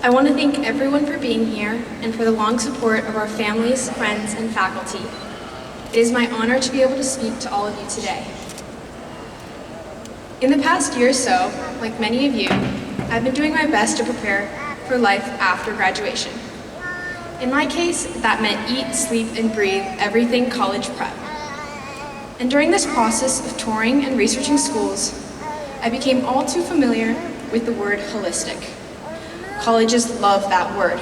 I want to thank everyone for being here and for the long support of our families, friends, and faculty. It is my honor to be able to speak to all of you today. In the past year or so, like many of you, I've been doing my best to prepare for life after graduation. In my case, that meant eat, sleep, and breathe everything college prep. And during this process of touring and researching schools, I became all too familiar with the word holistic. Colleges love that word,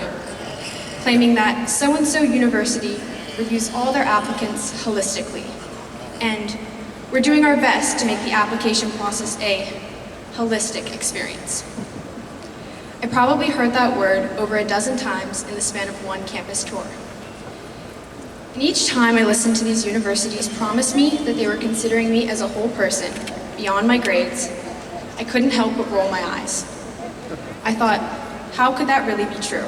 claiming that so-and-so university reviews all their applicants holistically, and we're doing our best to make the application process a holistic experience. I probably heard that word over a dozen times in the span of one campus tour. And each time I listened to these universities promise me that they were considering me as a whole person, beyond my grades, I couldn't help but roll my eyes. I thought, how could that really be true?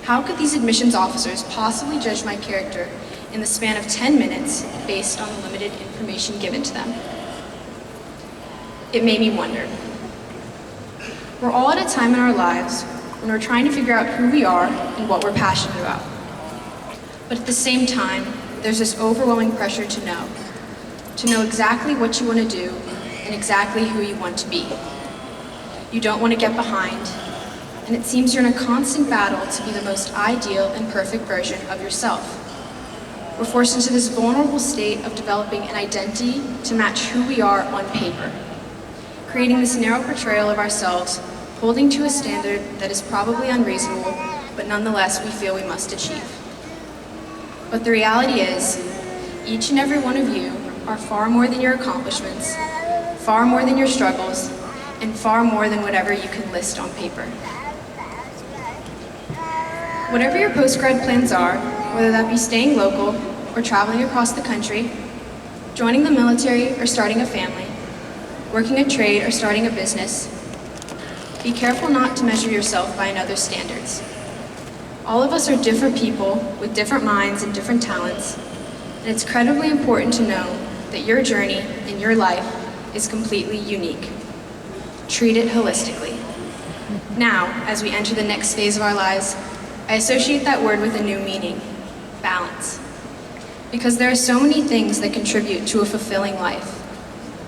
How could these admissions officers possibly judge my character in the span of 10 minutes based on the limited information given to them? It made me wonder. We're all at a time in our lives when we're trying to figure out who we are and what we're passionate about. But at the same time, there's this overwhelming pressure to know exactly what you want to do and exactly who you want to be. You don't want to get behind, and it seems you're in a constant battle to be the most ideal and perfect version of yourself. We're forced into this vulnerable state of developing an identity to match who we are on paper, creating this narrow portrayal of ourselves, holding to a standard that is probably unreasonable, but nonetheless we feel we must achieve. But the reality is, each and every one of you are far more than your accomplishments, far more than your struggles, and far more than whatever you can list on paper. Whatever your post-grad plans are, whether that be staying local or traveling across the country, joining the military or starting a family, working a trade or starting a business, be careful not to measure yourself by another's standards. All of us are different people with different minds and different talents, and it's incredibly important to know that your journey in your life is completely unique. Treat it holistically. Now, as we enter the next phase of our lives, I associate that word with a new meaning, balance. Because there are so many things that contribute to a fulfilling life,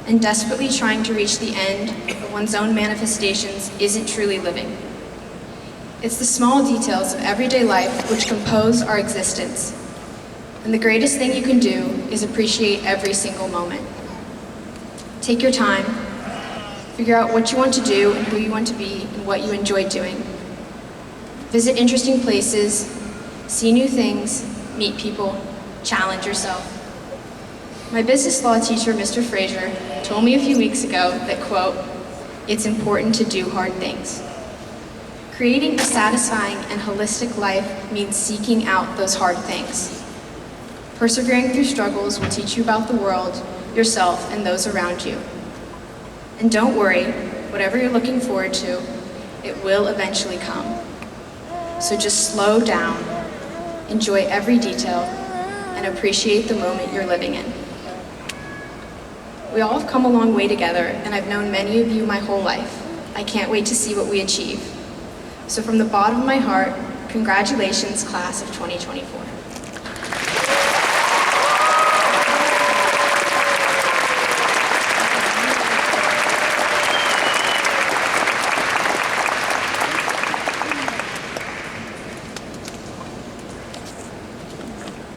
and desperately trying to reach the end of one's own manifestations isn't truly living. It's the small details of everyday life which compose our existence, and the greatest thing you can do is appreciate every single moment. Take your time, figure out what you want to do and who you want to be and what you enjoy doing. Visit interesting places, see new things, meet people, challenge yourself. My business law teacher, Mr. Fraser, told me a few weeks ago that, quote, "It's important to do hard things." Creating a satisfying and holistic life means seeking out those hard things. Persevering through struggles will teach you about the world, yourself, and those around you. And don't worry, whatever you're looking forward to, it will eventually come. So just slow down, enjoy every detail, and appreciate the moment you're living in. We all have come a long way together, and I've known many of you my whole life. I can't wait to see what we achieve. So from the bottom of my heart, congratulations, class of 2024.